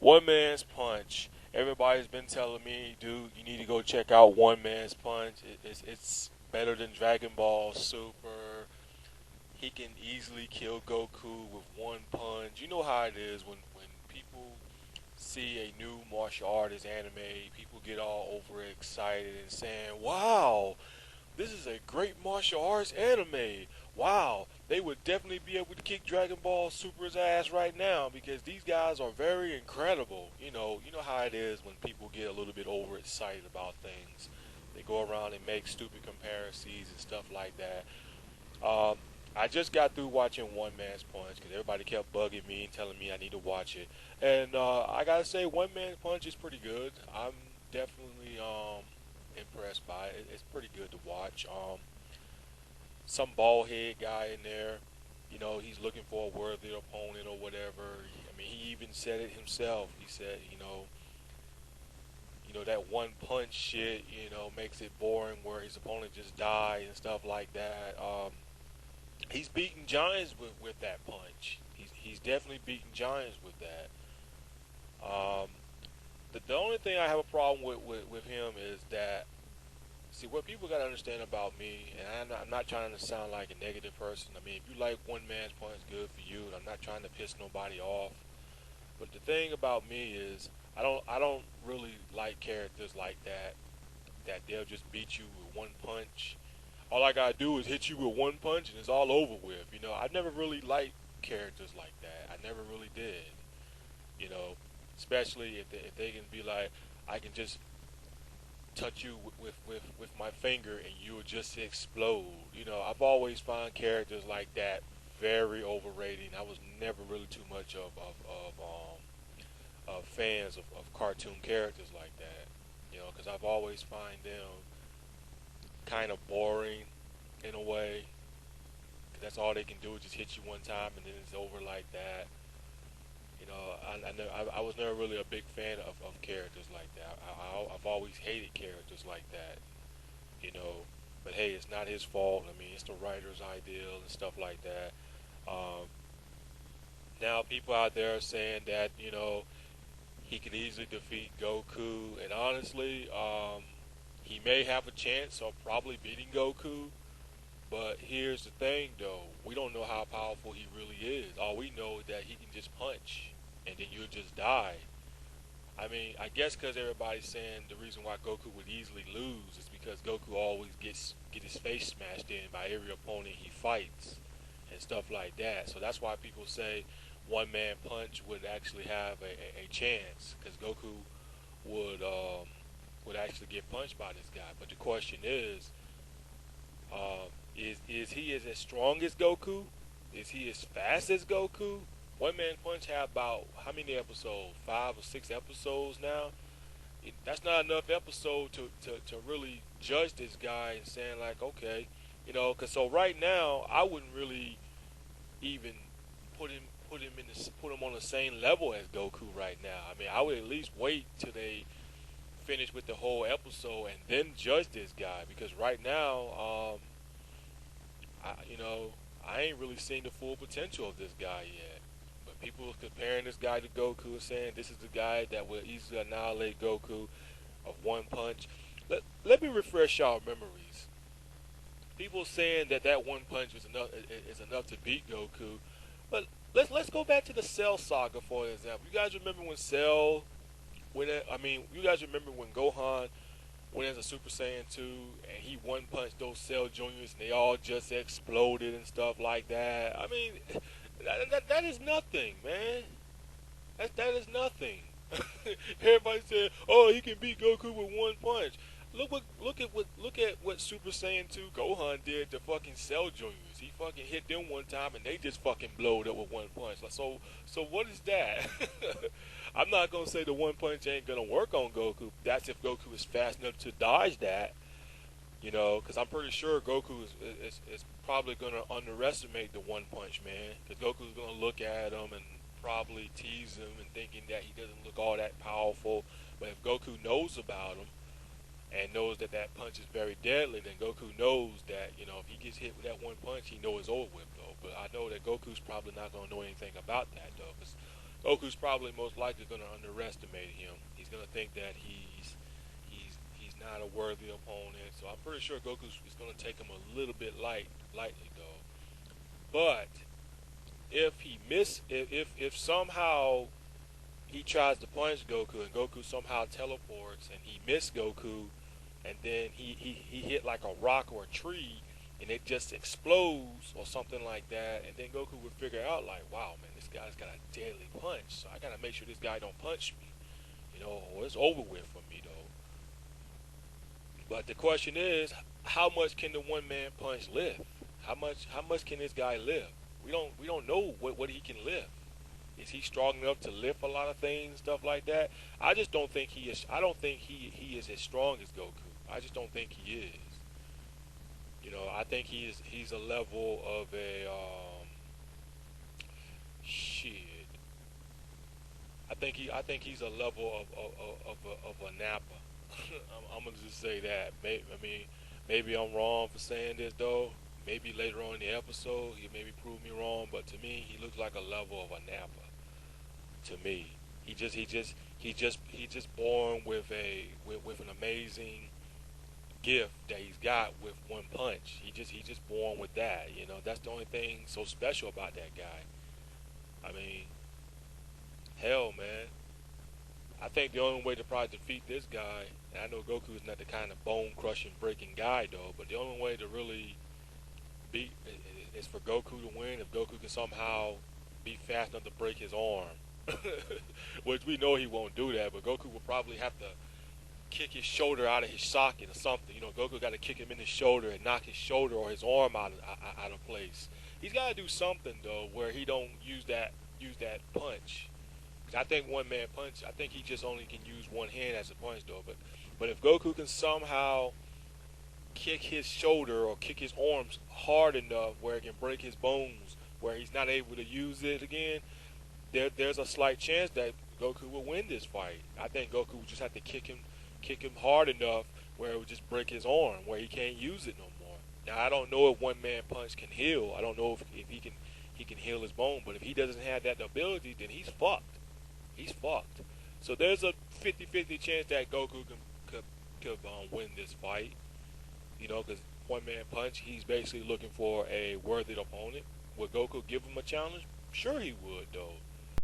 One Man's Punch. Everybody's been telling me, dude, you need to go check out One Man's Punch. It's better than Dragon Ball Super. He can easily kill Goku with one punch. You know how it is when people see a new martial artist anime, people get all overexcited and saying, wow, this is a great martial arts anime. Wow, they would definitely be able to kick Dragon Ball Super's ass right now because these guys are very incredible. You know how it is when people get a little bit overexcited about things. They go around and make stupid comparisons and stuff like that. Um, I just got through watching One Man's Punch because everybody kept bugging me and telling me I need to watch it, and I gotta say One Man's Punch is pretty good. I'm definitely impressed by it. It's pretty good to watch. Some bald head guy in there, he's looking for a worthy opponent or whatever. I mean, he even said it himself. He said, that one punch shit, makes it boring where his opponent just dies and stuff like that. He's beating giants with that punch. He's definitely beating giants with that. Um, the only thing I have a problem with him is that, see, what people got to understand about me, and I'm not trying to sound like a negative person. I mean, if you like One Man's Punch, good for you. And I'm not trying to piss nobody off. But the thing about me is, I don't really like characters like that. That they'll just beat you with one punch. All I gotta do is hit you with one punch, and it's all over with. I never really liked characters like that. I never really did. You know, especially if they can be like, I can just touch you with my finger and you will just explode. I've always found characters like that very overrated. I was never really too much of fans of cartoon characters like that. Because I've always find them kind of boring in a way. 'Cause that's all they can do is just hit you one time and then it's over like that. I was never really a big fan of characters like that. I've always hated characters like that. you know. But hey, it's not his fault. I mean, it's the writer's ideal and stuff like that. Um, Now people out there are saying that he could easily defeat Goku, and honestly, he may have a chance of probably beating Goku. But here's the thing, though: we don't know how powerful he really is. All we know is that he can just punch, and then you'll just die. I mean, I guess because everybody's saying the reason why Goku would easily lose is because Goku always get his face smashed in by every opponent he fights and stuff like that. So that's why people say one man punch would actually have a chance because Goku would would actually get punched by this guy. But the question is he as strong as Goku? Is he as fast as Goku? One Man Punch have about how many episodes? 5 or 6 episodes now. That's not enough episode to really judge this guy and saying like, okay, because so right now I wouldn't really even put him put him on the same level as Goku right now. I mean, I would at least wait till they finish with the whole episode and then judge this guy because right now, I ain't really seen the full potential of this guy yet. But people are comparing this guy to Goku and saying this is the guy that will easily annihilate Goku of one punch. Let me refresh y'all memories. People saying that one punch is enough to beat Goku. But let's go back to the Cell saga for example. You guys remember when Cell you guys remember when Gohan went as a Super Saiyan 2 and he one punched those Cell Juniors and they all just exploded and stuff like that. I mean, that is nothing, man. That is nothing. Everybody said, "Oh, he can beat Goku with one punch." Look at what Super Saiyan 2 Gohan did to fucking Cell Juniors. He fucking hit them one time and they just fucking blowed up with one punch. Like, so what is that? I'm not gonna say the one punch ain't gonna work on Goku. That's if Goku is fast enough to dodge that. Because I'm pretty sure Goku is probably gonna underestimate the one punch man. Because Goku's gonna look at him and probably tease him and thinking that he doesn't look all that powerful. But if Goku knows about him and knows that that punch is very deadly, then Goku knows that if he gets hit with that one punch, he knows it's over with though. But I know that Goku's probably not gonna know anything about that though, Goku's probably most likely going to underestimate him. He's going to think that he's not a worthy opponent. So I'm pretty sure Goku's is going to take him a little bit lightly though. But if somehow he tries to punch Goku and Goku somehow teleports and he missed Goku and then he hit like a rock or a tree and it just explodes or something like that, and then Goku would figure out like, wow man, this guy's got a deadly punch, so I gotta make sure this guy don't punch me, or it's over with for me though. But the question is, how much can the one man punch lift? How much can this guy lift? We don't know what he can lift. Is he strong enough to lift a lot of things, stuff like that? I just don't think he is. I don't think he is as strong as Goku. I just don't think he is. I think he's a level of a shit. I think he's a level of a Nappa. I'm gonna just say that. Maybe I'm wrong for saying this though. Maybe later on in the episode he maybe prove me wrong, but to me he looks like a level of a Nappa. To me, he just born with with an amazing gift that he's got with one punch. He just born with that. That's the only thing so special about that guy. I mean, hell, man. I think the only way to probably defeat this guy, and I know Goku is not the kind of bone crushing breaking guy though, but the only way to really beat is for Goku to win if Goku can somehow be fast enough to break his arm. Which we know he won't do that, but Goku will probably have to kick his shoulder out of his socket or something. Goku got to kick him in the shoulder and knock his shoulder or his arm out of place. He's got to do something though where he don't use that punch. 'Cause I think one man punch. I think he just only can use one hand as a punch though. But if Goku can somehow kick his shoulder or kick his arms hard enough where it can break his bones, where he's not able to use it again, there's a slight chance that Goku will win this fight. I think Goku would just have to kick him hard enough where it would just break his arm, where he can't use it no more. Now I don't know if one man punch can heal. I don't know if he can heal his bone, but if he doesn't have that ability, then he's fucked. He's fucked. So there's a 50-50 chance that Goku could win this fight. Because one man punch, he's basically looking for a worthy opponent. Would Goku give him a challenge? Sure he would, though.